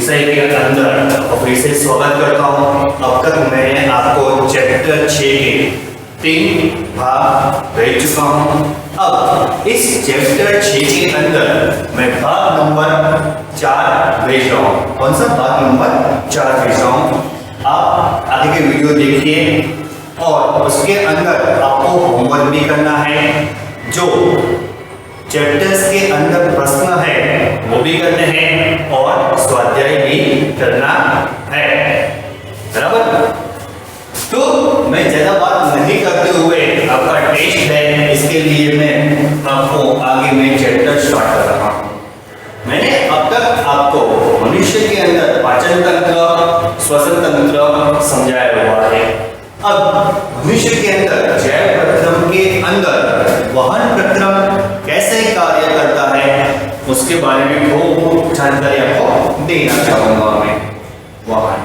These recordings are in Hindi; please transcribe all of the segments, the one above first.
विषय के अंदर और फिर से स्वागत करता हूँ। अब तक मैंने आपको चैप्टर 6 के 3 भाग भेज चुका हूँ। अब इस चैप्टर 6 के अंदर मैं भाग नंबर 4 भेज रहा हूँ। कौन सा भाग नंबर 4 भेज रहा हूँ? आप आगे के वीडियो देखिए और उसके अंदर आपको होमवर्क भी करना है। जो चैप्टर्स के अंदर प्रश्न है वो भी करने हैं और स्वाध्याय भी करना है, बराबर। तो मैं ज्यादा बात नहीं करते हुए आपका टेस्ट है, इसके लिए मैं आपको आगे में चैप्टर स्टार्ट कर रहा हूँ। मैंने अब तक आपको मनुष्य के अंदर पाचन तंत्र, श्वसन तंत्र समझाया हुआ है। अब मनुष्य के अंदर जैव प्रक्रम के अंदर वहन प्रक्रम कैसे कार्य करता है उसके बारे में खूब जानकारी आपको देना चाहूंगा मैं। वहन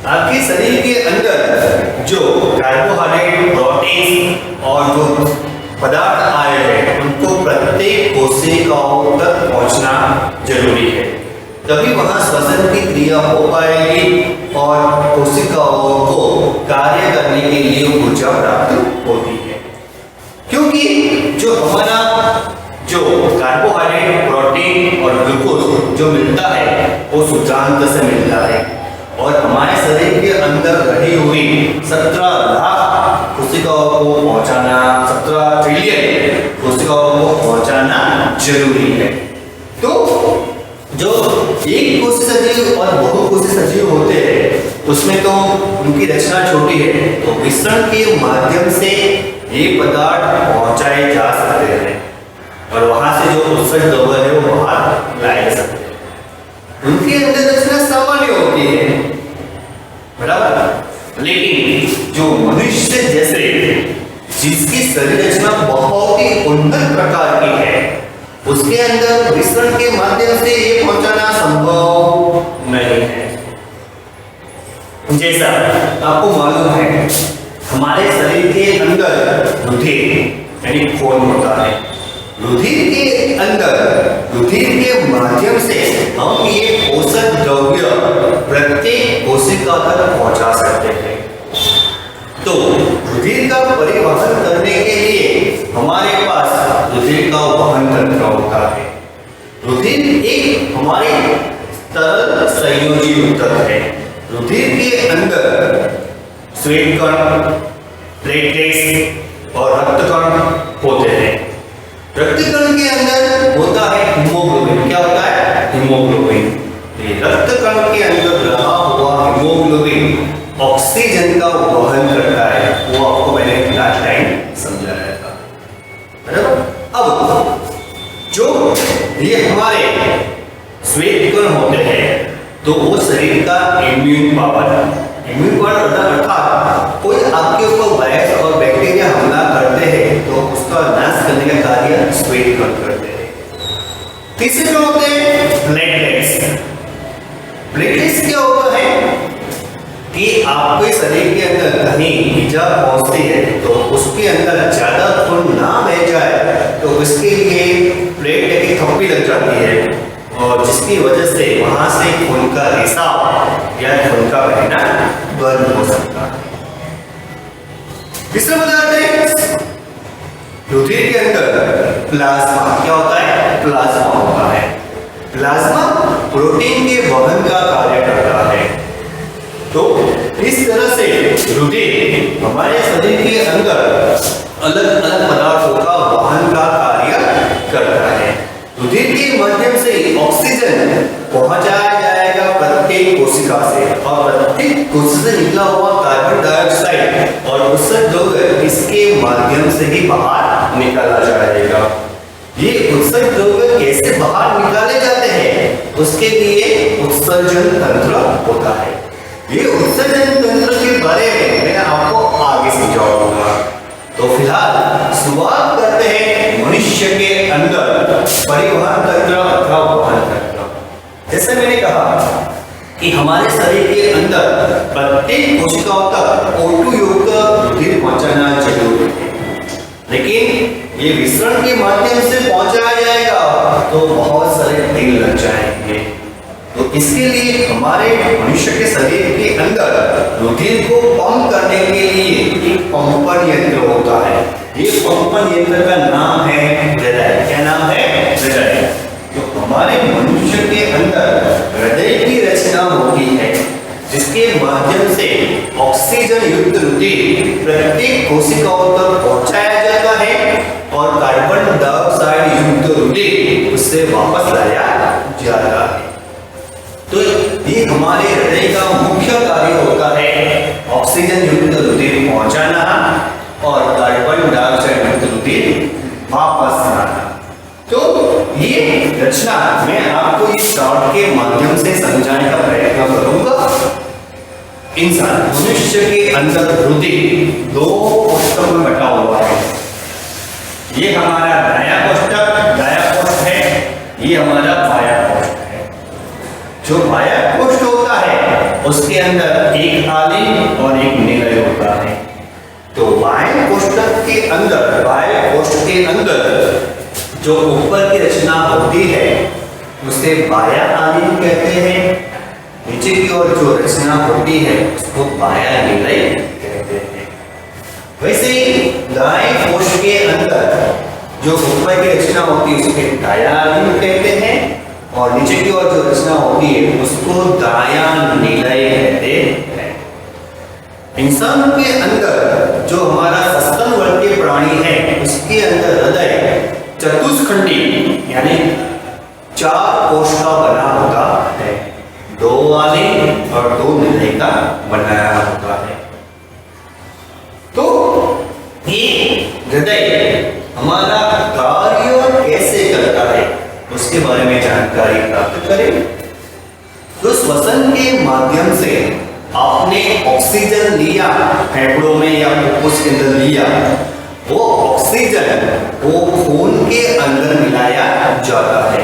आपके शरीर के अंदर जो कार्बोहाइड्रेट, प्रोटीन और जो पदार्थ आए हैं उनको प्रत्येक कोशिकाओं तक पहुंचना जरूरी है, तभी वहां श्वसन की क्रिया हो पाएगी और कोशिकाओं को कार्य करने के लिए ऊर्जा प्राप्त होती है। क्योंकि जो हमारा जो कार्बोहाइड्रेट, प्रोटीन और ग्लूकोज जो मिलता है वो सूत्रांत से मिलता है और हमारे शरीर के अंदर रही हुई 17 लाख कोशिकाओं को पहुंचाना, 17 ट्रिलियन कोशिकाओं को पहुंचाना जरूरी है। तो जो एक कोशिक सजीव और बहुकोशिक सजीव होते हैं उसमें तो उनकी रचना छोटी है, तो विसरण के माध्यम से ये पदार्थ पहुंचाए जा सकते हैं और वहां से जो उत्सर्जित द्रव्य है वो बाहर लाए जा सकते हैं। उनकी अंदर रचना सामान्य होती है, बराबर। लेकिन जो मनुष्य जैसे जिसकी शरीर रचना बहुत ही उन्नत प्रकार की है उसके अंदर विसरण के माध्यम से ये पहुंचाना संभव नहीं है। जैसा आपको मालूम है हमारे शरीर के अंदर रुधिर यानी खून होता है। रुधिर के अंदर रुधिर के माध्यम से हम ये पोषक द्रव्य प्रत्येक कोशिका तक पहुंचा सकते हैं। तो रुधिर का परिवहन करने के लिए हमारे पास रुधिर का वहन तंत्र होता है। रुधिर एक हमारे तरल संयोजी ऊतक है। रुधिर के अंदर श्वेत कण, प्लेटलेट्स और रक्त कण होते हैं। रक्त कण के अंदर होता है हीमोग्लोबिन। क्या होता है? हीमोग्लोबिन। रक्त कण के अंदर रहा हुआ हीमोग्लोबिन ऑक्सीजन का वहन करता है, वो आपको मैंने लास्ट टाइम समझाया था, बराबर। अब जो ये हमारे श्वेत कण होते हैं तो वो शरीर का इम्यून पावर अर्थात कोई आपके ऊपर वायरस और बैक्टीरिया हमला करते हैं तो उसका नाश करने का कार्य श्वेत कण करते हैं। तीसरे जो होते हैं प्लेटलेट्स। प्लेटलेट्स क्या होता है कि आपके शरीर के अंदर कहीं इजा पहुंचती है तो उसके अंदर ज्यादा खून ना बह जाए तो उसके लिए प्लेट की थप्पी लग जाती है और जिसकी वजह से वहां से खून का रिसाव या खून का बहना बंद हो सकता है। तीसरा पदार्थ है रुधिर के अंदर प्लाज्मा। क्या होता है? प्लाज्मा होता है। प्लाज्मा प्रोटीन के वहन का कार्य करता है। तो इस तरह से रुधिर हमारे शरीर के अंदर अलग अलग पदार्थों का वहन का कार्य करता है। रुधिर के माध्यम से ऑक्सीजन पहुंचाया जाएगा प्रत्येक कोशिका से और प्रत्येक कोशिका से निकला हुआ कार्बन डाइऑक्साइड और उत्सर्जित द्रव्य इसके माध्यम से ही बाहर निकाला जाएगा। ये उत्सर्जित द्रव्य कैसे बाहर निकाले जाते हैं उसके लिए उत्सर्जन तंत्र होता है। ये उत्सर्जन तंत्र के बारे में मैं आपको आगे समझाऊंगा। तो फिलहाल शुरुआत करते हैं मनुष्य के अंदर परिवहन तंत्र अथवा वहन तंत्र। जैसे मैंने कहा कि हमारे शरीर के अंदर प्रत्येक कोशिकाओं तक O2 युक्त रुधिर पहुंचाना जरूरी है, लेकिन ये विसरण के माध्यम से पहुंचाया जाएगा तो बहुत सारे दिन लग जाएंगे। तो इसके लिए हमारे मनुष्य के शरीर के अंदर रुधिर को पंप करने के लिए एक पंपन यंत्र होता है। ये पंपन यंत्र का नाम है हृदय। क्या नाम है? हृदय। तो हमारे मनुष्य के अंदर हृदय की रचना होती है, जिसके माध्यम से ऑक्सीजन युक्त रुधिर प्रत्येक कोशिकाओं तक पहुंचाया जाता है और कार्बन डाइऑक्साइड युक्त रुधिर उससे वापस लाया जाता है। तो ये हमारे हृदय का मुख्य कार्य होता है, ऑक्सीजन युक्त रुधिर पहुंचाना और कार्बन डाइऑक्साइड युक्त रुधिर वापस लाना। तो ये रचना मैं आपको इस चार्ट के माध्यम से समझाने का प्रयत्न करूंगा। इंसान मनुष्य के अंदर रुधिर दो कोष्ठकों में बटा हुआ है। ये हमारा दायां कोष्ठक है, ये हमारा बायां कोष्ठक है। जो बायां कोष्ठ होता है उसके अंदर एक आलिंग और एक निलय होता है। तो बाएं कोष्ठक के अंदर, बाएं कोष्ठ के अंदर जो ऊपर की रचना होती है उसे बायां आलिंग कहते हैं। नीचे की ओर जो रचना होती है उसको बायां निलय कहते हैं। वैसे ही दाएं कोष्ठ के अंदर जो ऊपर की रचना होती है उसके दायां आलिंग कहते हैं और नीचे की ओर जो रचना होती है उसको दायां निलय कहते हैं। इंसान के अंदर जो हमारा सस्तन वर्गीय प्राणी है उसके अंदर हृदय चतुष्खंडी यानी 4 कोश का बना होता है, 2 आलिंग और 2 निलय का बनाया होता है। तो ये हृदय हमारा कार्य कैसे करता है उसके बारे में जानकारी प्राप्त करें। तो श्वसन के माध्यम से आपने ऑक्सीजन लिया फेफड़ों में या फुफ्फुस के अंदर लिया, वो ऑक्सीजन वो खून के अंदर मिलाया जाता है।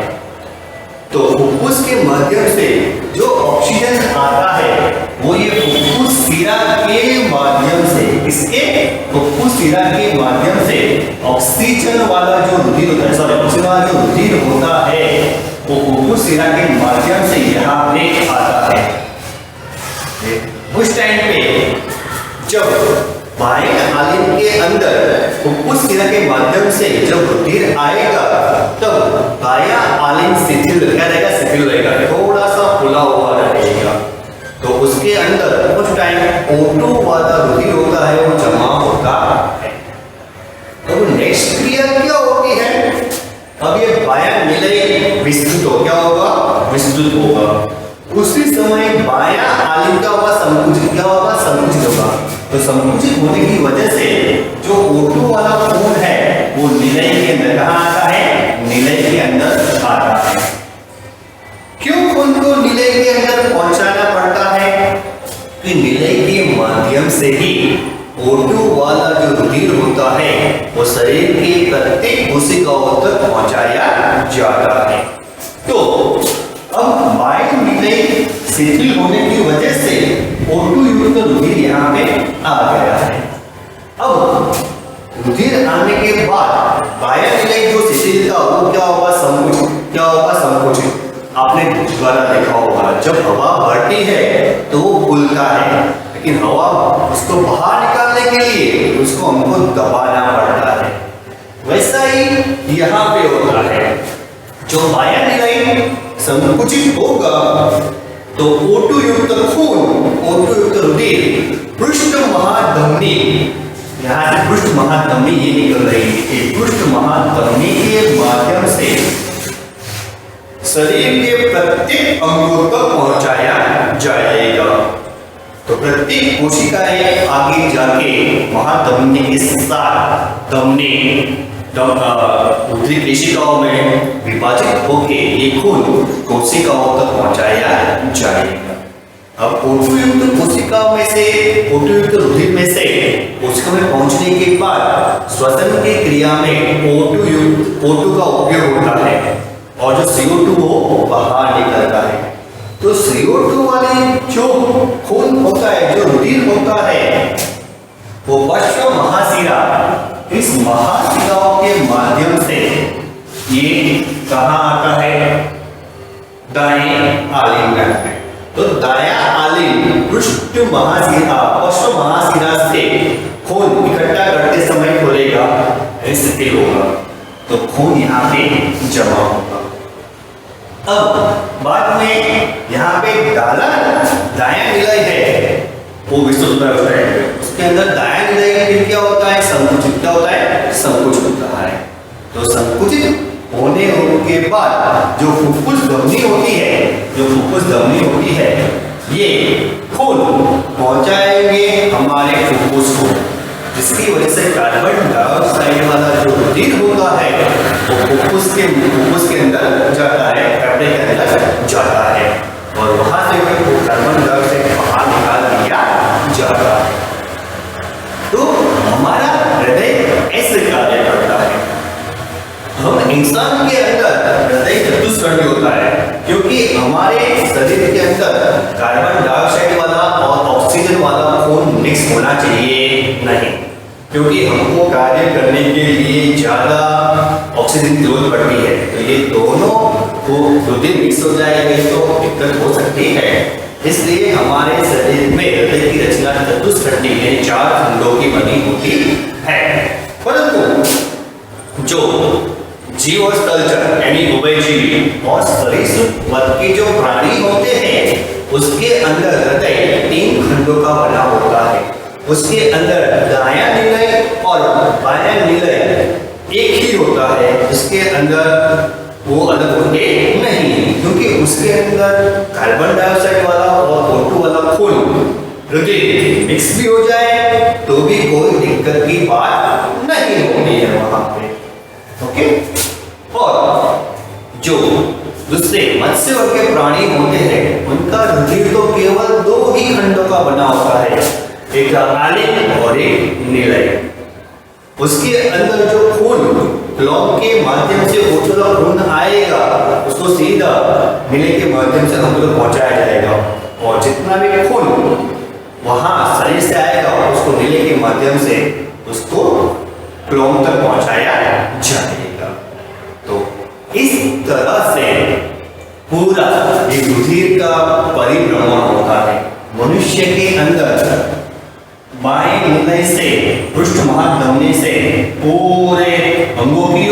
तो फुफ्फुस के माध्यम से जो ऑक्सीजन आता है वो ये फुफ्फुस सिरा के माध्यम से, इसके फुफ्फुस सिरा के माध्यम से ऑक्सीजन वाला जो रुधिर होता है, सॉरी ऑक्सीजन वाला जो रुधिर होता है वो फुफ्फुस सिरा के माध्यम से यहाँ पे आता है। उस टाइम पे जब बाएं आलिंग के अंदर फुफ्फुस सिरा के माध्यम से जब रुधिर आएगा तब बायां आलिंग शिथिल रहेगा, थोड़ा सा फुला हुआ रहेगा। तो उसके अंदर उस टाइम O2 वाला रुधिर होता है वो जमा होता है। तो नेक्स्ट क्रिया क्या होती है? अब ये बायां निलय विस्तृत हो, क्या होगा? विस्तृत होगा। उसी समय बायां आलिंग का होगा संकुचित, क्या होगा? संकुचित होगा। तो संकुचित होने की वजह से जो O2 वाला खून है वो निलय के अंदर कहाँ आता है? निलय के अंदर आता है। क्यों खून को निलय के अंदर पहुंचाना पड़ता है? कि निलय के माध्यम से ही O2 वाला जो रुधिर होता है वो शरीर के प्रत्येक कोशिकाओं तक पहुंचाया जाता है। तो अब बाएं निलय शिथिल होने की वजह से O2 युक्त रुधिर यहाँ पे आ गया है। अब रुधिर आने के बाद बायां निलय जो शिथिल था वो क्या होगा? संकुचित। क्या होगा? संकुचित। आपने द्वारा देखा होगा जब हवा भरती है तो वो फूलता है, लेकिन हवा उसको बाहर निकालने के लिए उसको हमको दबाना पड़ता है। वैसा ही यहाँ पे होता है, जो बायां निलय संकुचित होगा तो O2 युक्त खून, O2 युक्त रुधिर पृष्ठ महाधमनी, यहाँ से पृष्ठ महाधमनी ये निकल रही है, पृष्ठ महाधमनी के माध्यम से शरीर के प्रत्येक अंगों तक पहुंचाया जाएगा। तो प्रत्येक कोशिकाएं आगे जाके महाधमनी के साथ धमनी दूसरी कोशिकाओं में विभाजित होके ये खून कोशिकाओं तक पहुंचाया जाएगा। अब O2 युक्त कोशिकाओं में से, O2 युक्त रुधिर में से कोशिका में पहुंचने के बाद श्वसन की क्रिया में O2 का उपयोग होता है और जो CO2 वो बाहर निकलता है। तो CO2 वाली जो खून होता है, जो रुधिर होता है, वो पश्च महाशिरा, इस महाशिराओं के माध्यम से ये कहाँ आता है? दाएं आलिंग है। तो दायां आलिंग पृष्ठ महाशिरा पश्च महाशिरा से खून इकट्ठा करते समय खोलेगा, शिथिल होगा, तो खून यहाँ पे जमा होगा। अब बाद में यहाँ पे डाला दायां निलय है, वो विस्तृत होता है, उसके अंदर दायां निलय फिर क्या होता है, संकुचित क्या होता है, संकुचित होता है। तो संकुचित होने के बाद जो फुफ्फुस धमनी होती है, जो फुफ्फुस धमनी होती है, ये खून पहुंचाएंगे हमारे फुफ्फुस को, जिसकी वजह से कार्बन डाइऑक्साइड वाला जो रुधिर होता है वो फुफ्फुस के अंदर जाता है, फेफड़े के अंदर जाता है, और वहां से वो कार्बन डाइऑक्साइड बाहर निकाल दिया जाता है। तो हमारा हृदय ऐसे कार्य करता है। हम इंसान के अंदर हृदय चतुष्कर्णी होता है, क्योंकि हमारे शरीर के अंदर कार्बन डाइऑक्साइड वाला और ऑक्सीजन वाला खून मिक्स होना चाहिए नहीं, क्योंकि हमको कार्य करने के लिए ज्यादा ऑक्सीजन की जरूरत पड़ती है। तो ये दोनों को रुधिर मिक्स हो जाएंगे तो दिक्कत हो सकती है। इसलिए हमारे शरीर में हृदय की रचना चतुष्कर्णी में 4 खंडों की बनी होती है। परंतु जो जीव और स्थलचर यानी उभयजीवी और सरीसृप वर्ग के जो प्राणी होते हैं, उसके अंदर हृदय 3 खंडों का बना होता है। उसके अंदर दायां निलय और बायां निलय एक ही होता है, इसके अंदर वो अलग होते नहीं, क्योंकि उसके अंदर कार्बन डाइऑक्साइड वाला और O2 वाला खून रुधिर मिक्स भी हो जाए तो भी कोई दिक्कत की बात नहीं होती है वहां पे। ओके। और जो दूसरे मत्स्य वर्ग के प्राणी होते हैं, उनका रुधिर तो केवल 2 ही खंडों का बना होता है, एक आलिंग और एक निलय। उसके अंदर जो खून क्लॉक के माध्यम से ओटोला खून आएगा, उसको सीधा निलय के माध्यम से हम लोग पहुंचाया जाएगा, और जितना भी खून वहां शरीर से आएगा उसको निलय के माध्यम से उसको क्लॉक तक पहुंचाया जाएगा। तो इस तरह से पूरा रुधिर का परिभ्रमण होता है। मनुष्य के अंदर बाएं निलय से पृष्ठ महाधमनी से पूरे अंगों की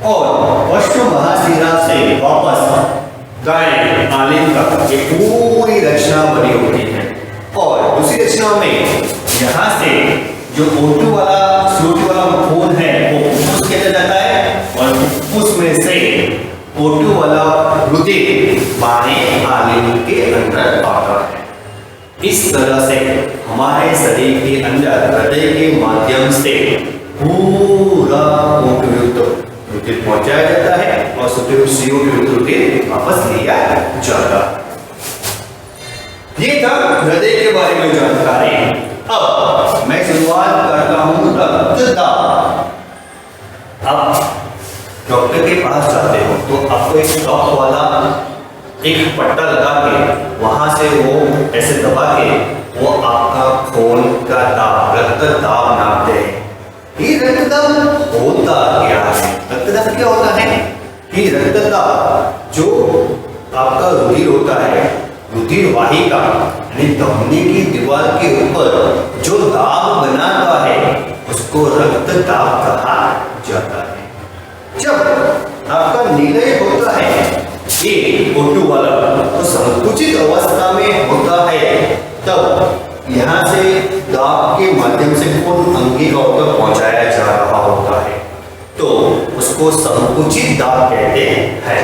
और पश्च महाशिरा से वापस दाएं आलिंग तक ये पूरी रचना बनी होती है। और दूसरी रचना में यहाँ से जो O2 वाला CO2 वाला खून है वो फुफ्फुस के अंदर जाता है, और फुफ्फुस में से O2 वाला रुधिर बाएं आलिंग के अंदर आता है। इस तरह से हमारे शरीर के अंदर हृदय के माध्यम से पूरा रुधिर पहुंचाया जाता है, और CO2 रुधिर वापस लिया जाता है। ये था हृदय के बारे में जानकारी। अब मैं शुरुआत करता हूं रक्तदाब। अब डॉक्टर के पास जाते हो तो आपको एक स्टॉक वाला एक पट्टा लगा के वहां से वो ऐसे दबा के वो आपका खून का दाब, रक्त दाब नापते हैं। ये रक्तदाब होता क्या है? रक्तदाब क्या होता है कि रक्तदाब जो आपका रुधिर होता है, रुधिर वाहिका यानी धमनी की दीवार के ऊपर जो दाब बनाता है उसको रक्तदाब कहा जाता है। जब आपका निलय होता है ये O2 वाला, तो संकुचित अवस्था में होता है, तब यहाँ से दाब के माध्यम से खून अंगिका तक पहुंचाया जा रहा होता है, तो उसको संकुचित दाब कहते हैं।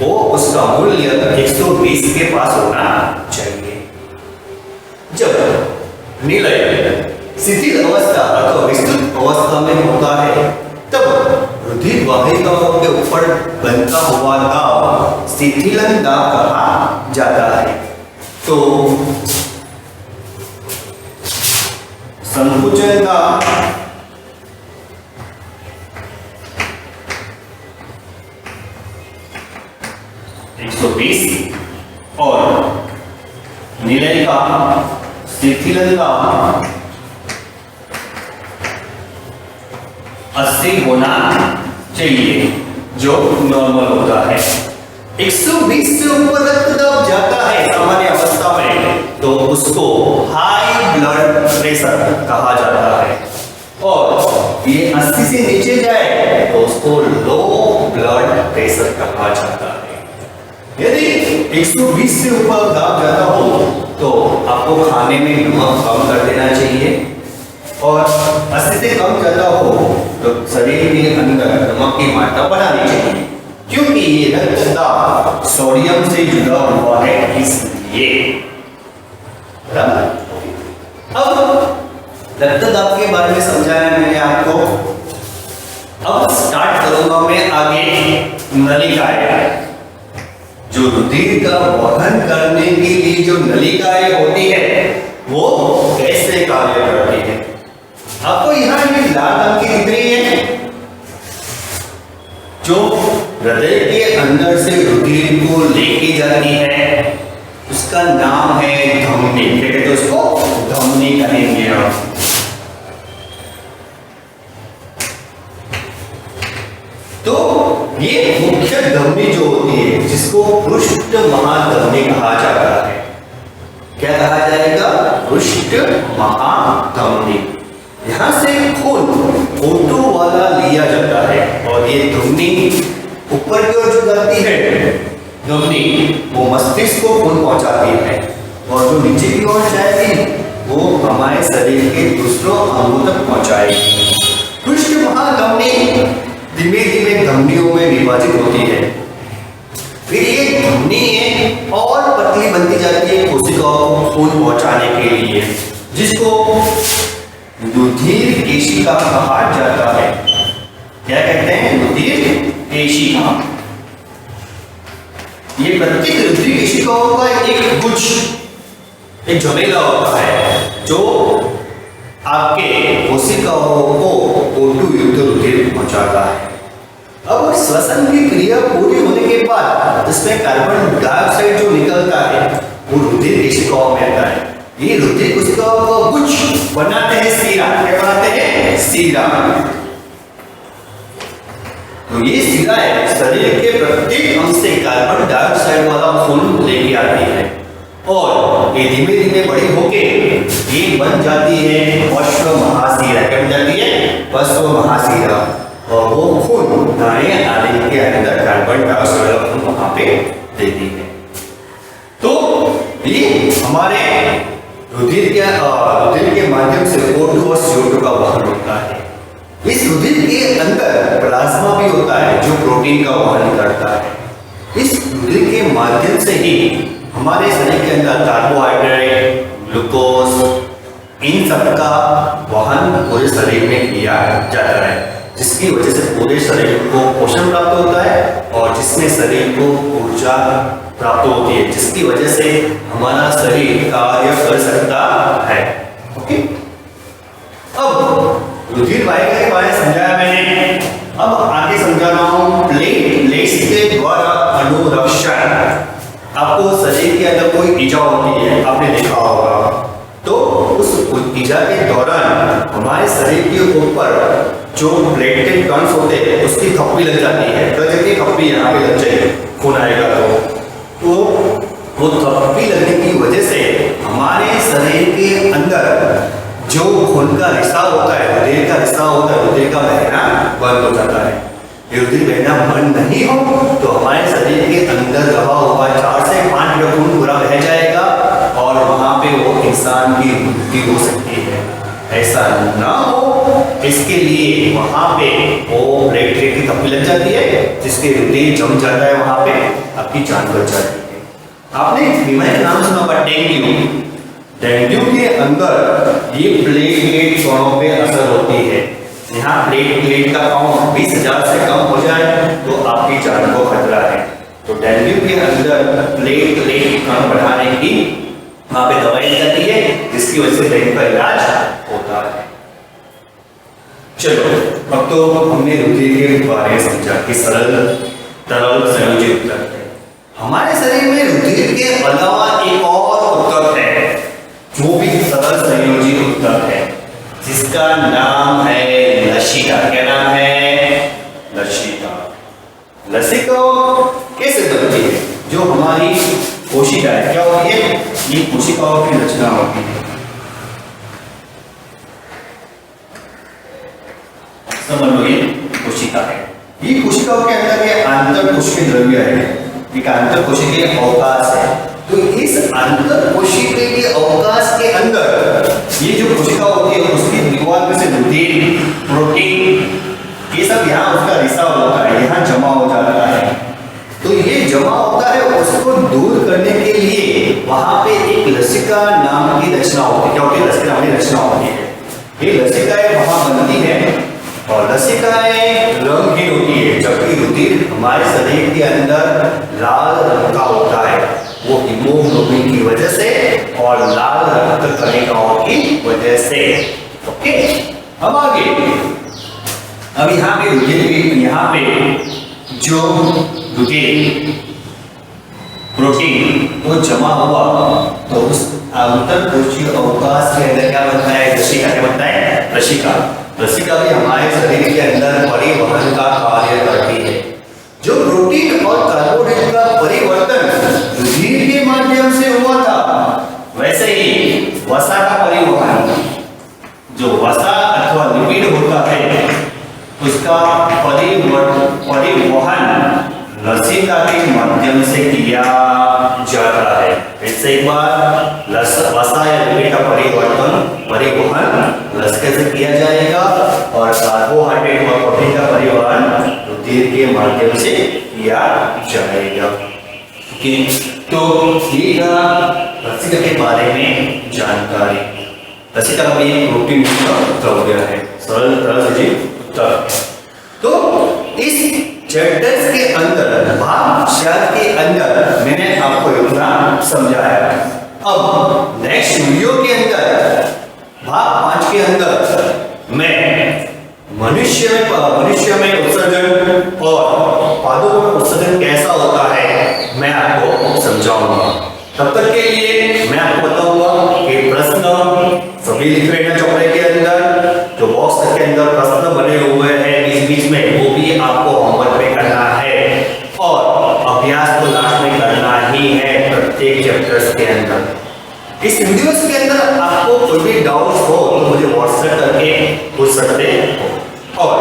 वो उसका मूल्य 120 के पास होना चाहिए। जब निलय शिथिल अवस्था अथवा विस्तृत अवस्था में होता है, तब रुधिर वाहिकाओं के ऊपर बनता हुआ दाब शिथिलन दाब कहा जाता है। तो संकुचन दाब 120 और निलय का शिथिलन दाब 80 होना चाहिए, जो नॉर्मल होता है। 120 से ऊपर रक्तदाब जाता है सामान्य अवस्था में तो उसको हाई ब्लड प्रेशर कहा जाता है, और ये 80 से नीचे जाए तो उसको लो ब्लड प्रेशर कहा जाता है। यदि 120 से ऊपर दाब जाता हो तो आपको खाने में नमक कम कर देना चाहिए, और 80 से कम जाता हो तो शरीर के अंदर नमक की मात्रा बढ़ानी चाहिए, क्योंकि ये रक्तदाब सोडियम से जुड़ा हुआ है इसलिए। अब रक्तदाब के बारे में समझाया मैंने आपको। अब स्टार्ट करूंगा मैं आगे नलिकाएं। जो रुधिर का वहन करने के लिए जो नलिकाएं होती है वो कैसे कार्य करती है। आपको यहाँ ये लाल रंग की दिख रही है, जो हृदय के अंदर से रुधिर को लेके जाती है, उसका नाम है धमनी। क्या कहते हैं उसको? धमनी कहेंगे आप। तो ये मुख्य धमनी जो होती है जिसको पृष्ठ महाधमनी कहा जाता है। क्या कहा जाएगा? पृष्ठ महाधमनी। यहां से खून फोटो वाला लिया जाता है, और ये धमनी ऊपर की ओर जो जाती है धमनी, वो मस्तिष्क को खून पहुंचाती है, और जो नीचे की ओर जाएगी वो हमारे शरीर के दूसरों अंगों तक पहुंचाएगी। पृष्ठ महाधमनी धीमे धीमे धमनियों में विभाजित होती है, फिर ये धमनी और पतली बनती जाती है कोशिकाओं को खून पहुंचाने के लिए, जिसको रुधिर केशिका कहा जाता है। क्या कहते हैं? रुधिर केशिका। ये प्रत्येक रुधिर केशिकाओं का एक गुच्छ, एक जमेला होता है जो आपके कोशिकाओं को O2 युक्त रुधिर पहुंचाता है। अब श्वसन की क्रिया पूरी होने के बाद इसमें कार्बन डाइऑक्साइड जो निकलता है वो रुधिर कोशिकाओं में आता है। ये रुधिर कोशिकाओं को गुच्छ बनाते हैं सीरा। क्या बनाते हैं? सीरा। तो ये सीरा है शरीर के प्रत्येक अंग से कार्बन डाइऑक्साइड वाला खून लेके आती है, और ये धीमे धीमे बड़ी होके ये बन जाती है पश्व महासीरा। क्या बन जाती है? पश्व महासीरा। और वो खून दाएं नाली के अंदर कार्बन डाइऑक्साइड वाला खून वहां पे देती है। तो ये हमारे रुधिर के माध्यम से O2 और CO2 का वहन होता है। इस रुधिर के अंदर प्लाज्मा भी होता है जो प्रोटीन का वहन करता है। इस रुधिर के माध्यम से ही हमारे शरीर के अंदर कार्बोहाइड्रेट, ग्लूकोज, इन सब का वहन पूरे शरीर में किया जाता है, जिसकी वजह से पूरे शरीर को पोषण प्राप्त होता है, और जिसमें शरीर को ऊर्जा प्राप्त होती है, जिसकी वजह से हमारा शरीर कार्य कर सकता है। ओके, अब रुधिर वाहिका के बारे में समझाया मैंने। अब आगे समझा रहा हूं प्लेटलेट्स के द्वारा अनुरक्षण। आपको शरीर के अंदर कोई ईजा होती है, आपने देखा होगा, तो उस ईजा के दौरान हमारे शरीर के ऊपर जो प्लेटलेट कणस होते हैं उसकी थप्पी लग जाती है। तो जब थप्पी यहाँ पे लग जाए खून आएगा तो वो थप्पी लगने की वजह से हमारे शरीर के अंदर जो खून का रिसाव होता है, रुधिर का रिसाव होता है, रुधिर का बहना बंद हो जाता है। रुधिर बहना बंद नहीं हो तो हमारे शरीर के अंदर दबा हुआ 4 से 5 लीटर खून पूरा बह जाएगा, और वहां पे वो इंसान की मृत्यु हो सकती है। ऐसा ना हो इसके लिए वहां पे वो प्लेटलेट की थप्पी लग जाती है, जिसके रुधिर जम जाता है, वहां पे आपकी जान बच जाती है। आपने बीमारी का नाम सुना होगा डेंगू। डेंगू के अंदर ये प्लेटलेट कणों पे असर होती है। यहाँ प्लेटलेट का काउंट 20,000 से कम हो जाए तो आपकी जान को खतरा है। तो डेंगू के अंदर प्लेटलेट कण बढ़ाने की वहां पे दवाई दी जाती है, जिसकी वजह से डेंगू का इलाज होता है। चलो, अब तो हमने रुधिर के बारे में समझा कि सरल तरल संयोजित ऊतक है। हमारे शरीर में रुधिर के अलावा एक और ऊतक है जो भी सरल संयोजित ऊतक है, जिसका नाम है लसिका। क्या नाम है? लसिका। लसिका कैसे होती है। जो हमारी कोशिका है क्या होती है, ये कोशिकाओं की रचना होती है। समझ लो ये कोशिका है। ये कोशिकाओं के अंदर ये आंतर कोशिकीय द्रव्य है, एक आंतर कोशिकीय अवकाश है। तो इस आंतर कोशिकीय अवकाश के अंदर ये जो कोशिका होती है उसकी दीवार में से रुधिर, प्रोटीन, ये सब यहाँ उसका रिसाव होता है, यहाँ जमा हो जाता है। तो ये जमा होता है, उसको दूर करने के लिए वहां पे एक लसिका नाम की रचना होती है। क्या होती है, लसिका नाम की रचना होती है। ये लसिकाएं वहां बनती है और लसिकाएं रंगहीन होती है, जबकि रुधिर हमारे शरीर के अंदर लाल रंग का होता है, वो हीमोग्लोबिन की वजह से और लाल रक्त कणिकाओं की वजह से। ओके, अब आगे, अब यहाँ पे रुधिर, यहाँ पे जो रुधिर, प्रोटीन वो जमा हुआ तो उस आंतर कोशिकीय अवकाश के अंदर क्या बनता है, लसिका। क्या बनता है, लसिका। लसिका भी हमारे शरीर के अंदर परिवहन का कार्य करती है। जो प्रोटीन और कार्बोहाइड्रेट का परिवर्तन रुधिर के माध्यम से हुआ था, वैसे ही वसा का परिवहन, जो वसा अथवा लिपिड होता है, उसका परिवहन लसिका के माध्यम से किया जाता है। इससे एक बार वसा या लिपिड का परिवहन लसिका से किया जाएगा और कार्बोहाइड्रेट और प्रोटीन का परिवहन रुधिर के माध्यम से किया जाएगा। तो ये लसिका के बारे में जानकारी। लसिका का भी प्रोटीन का उत्तर हो गया है, सरल तरह से जी उत्तर। तो इस चैप्टर्स के अंदर, भाग 4 के अंदर मैंने आपको इतना समझाया। अब नेक्स्ट वीडियो के अंदर, भाग 5 के अंदर मैं मनुष्य में उत्सर्जन और पादपों में उत्सर्जन कैसा होता है मैं आपको समझाऊंगा। तब तक के लिए मैं आपको बताऊंगा कि प्रश्न सभी लिख रहे हैं चौपड़े के अंदर, जो बॉक्स के अंदर प्रश्न बने हुए हैं बीच बीच में, वो भी आपको होमवर्क में करना है और अभ्यास तो लास्ट में करना ही है प्रत्येक चैप्टर्स के अंदर। इस वीडियोस के अंदर आपको कोई भी डाउट हो तो मुझे व्हाट्सएप करके पूछ सकते हो, और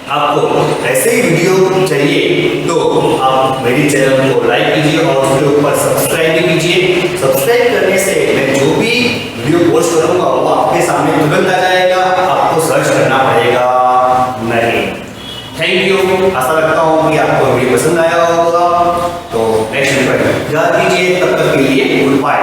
आपको ऐसे ही वीडियो चाहिए तो आप मेरी चैनल को लाइक कीजिए और उसके ऊपर सब्सक्राइब भी कीजिए। सब्सक्राइब करने से मैं जो भी वीडियो पोस्ट करूंगा वो आपके सामने तुरंत आ जाएगा, आपको सर्च करना पड़ेगा नहीं। थैंक यू, आशा रखता हूँ कि आपको वीडियो पसंद आया होगा। तो नेक्स्ट वीडियो कीजिए, तब तक के लिए गुड बाय।